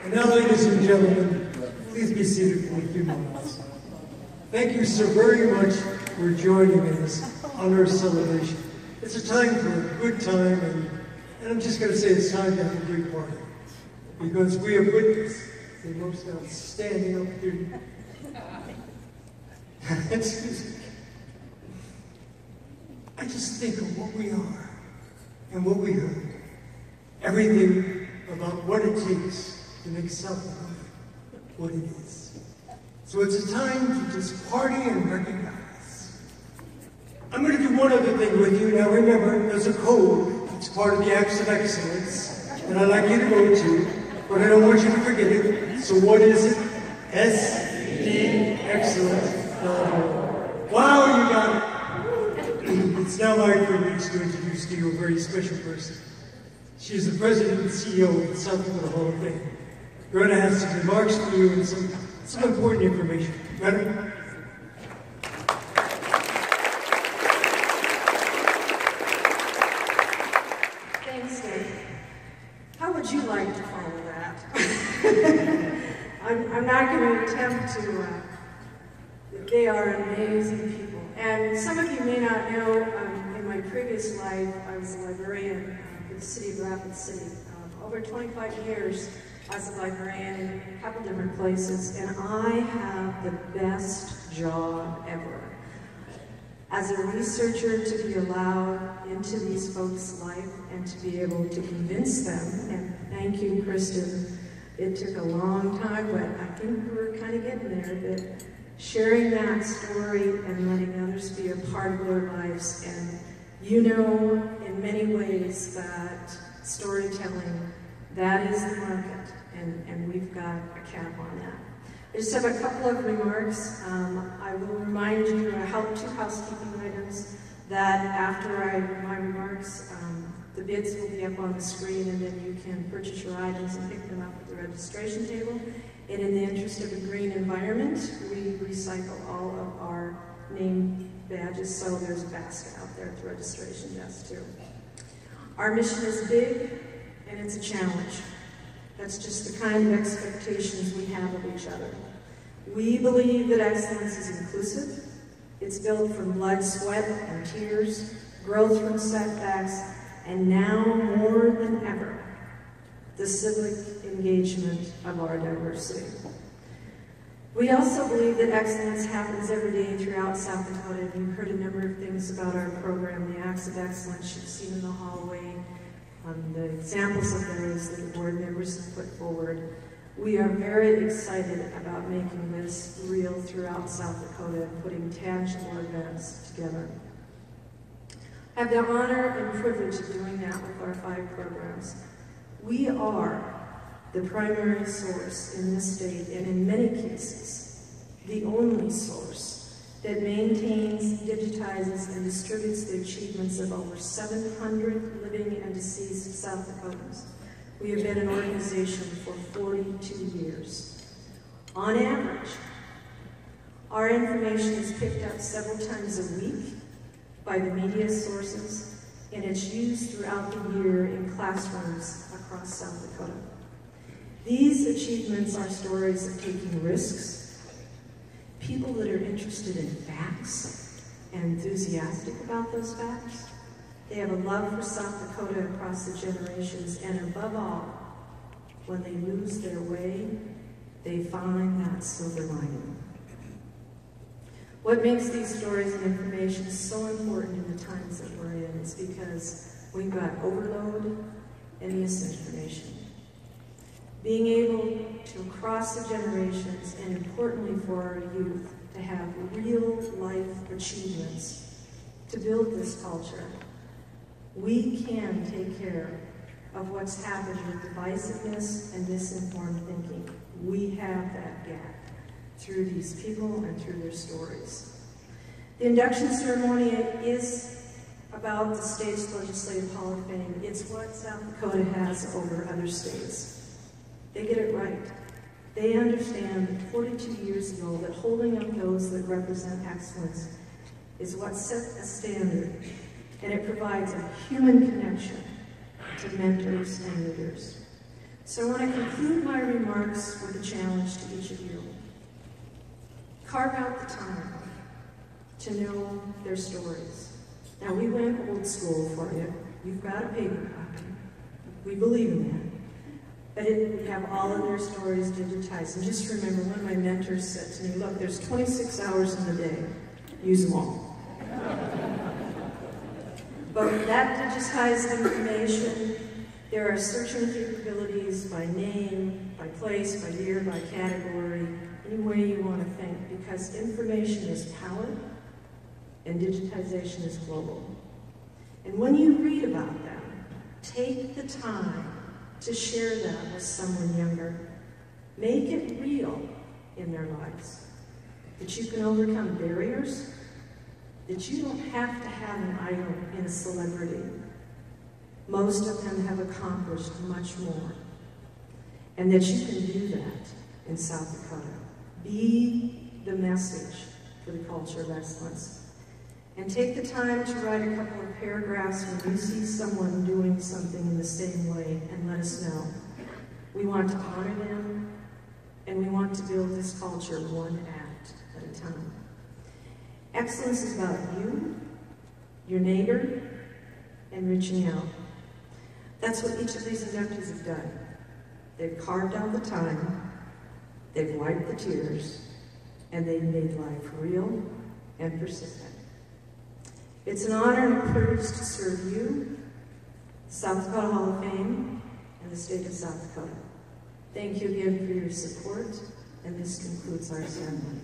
And now, ladies and gentlemen, please be seated for a few moments. Thank you so very much for joining in this honor celebration. It's a time for a good time, and I'm just going to say it's time to have a great party. Because we have witnessed the most outstanding up here. Excuse me. I just think of what we are and what we heard. Everything about what it takes to make South Dakota what it is. So it's a time to just party and recognize. I'm going to do one other thing with you. Now remember, there's a code. It's part of the Acts of Excellence that I'd like you to go to, but I don't want you to forget it. So what is it? SDExcellence.org. Wow, you got it. It's now my privilege to introduce to you a very special person. She is the president and CEO of the South Dakota Hall of Fame. Greta has some remarks for you and some important information. Greta? Thanks, Dave. How would you like to follow that? I'm not going to attempt to. They are amazing people. And some of you may not know, in my previous life, I was a librarian for the city of Rapid City. Over 25 years as a librarian in a couple different places, and I have the best job ever. As a researcher, to be allowed into these folks' life and to be able to convince them, and thank you, Kristen, it took a long time, but I think we're kind of getting there, but sharing that story and letting others be a part of their lives. And you know, in many ways, that storytelling, that is the market, and we've got a cap on that. I just have a couple of remarks. I will remind you, two housekeeping items, that after my remarks, the bids will be up on the screen, and then you can purchase your items and pick them up at the registration table. And in the interest of a green environment, we recycle all of our name badges, so there's a basket out there at the registration desk too. Our mission is big, and it's a challenge. That's just the kind of expectations we have of each other. We believe that excellence is inclusive. It's built from blood, sweat, and tears, growth from setbacks, and now more than ever, the civic engagement of our diversity. We also believe that excellence happens every day throughout South Dakota. And you've heard a number of things about our program, the Acts of Excellence you've seen in the hallway, the examples of those that the board members have put forward. We are very excited about making this real throughout South Dakota and putting tangible events together. I have the honor and privilege of doing that with our 5 programs. We are the primary source in this state, and in many cases, the only source that maintains, digitizes, and distributes the achievements of over 700 living and deceased South Dakotans. We have been an organization for 42 years. On average, our information is picked up several times a week by the media sources, and it's used throughout the year in classrooms across South Dakota. These achievements are stories of taking risks, people that are interested in facts and enthusiastic about those facts. They have a love for South Dakota across the generations, and above all, when they lose their way, they find that silver lining. What makes these stories and information so important in the times that we're in is because we've got overload and misinformation. Being able to, across the generations, and importantly for our youth, to have real life achievements to build this culture, we can take care of what's happened with divisiveness and misinformed thinking. We have that gap through these people and through their stories. The induction ceremony is about the state's Legislative Hall of Fame. It's what South Dakota has over other states. They get it right. They understand that 42 years ago that holding up those that represent excellence is what set a standard, and it provides a human connection to mentors and leaders. So I want to conclude my remarks with a challenge to each of you. Carve out the time to know their stories. Now, we went old school for you. You've got a paper copy. We believe in that. But we have all of their stories digitized. And just remember, one of my mentors said to me, look, there's 26 hours in the day. Use them all. But that digitized information, there are searching capabilities by name, by place, by year, by category, any way you want to think, because information is power and digitization is global. And when you read about them, take the time to share that with someone younger. Make it real in their lives. That you can overcome barriers, that you don't have to have an idol in a celebrity. Most of them have accomplished much more. And that you can do that in South Dakota. Be the message for the culture of excellence. And take the time to write a couple of paragraphs when you see someone doing something in the same way and let us know. We want to honor them, and we want to build this culture one act at a time. Excellence is about you, your neighbor, and reaching out. That's what each of these inductees have done. They've carved out the time, they've wiped the tears, and they've made life real and persistent. It's an honor and a privilege to serve you, South Dakota Hall of Fame, and the state of South Dakota. Thank you again for your support, and this concludes our ceremony.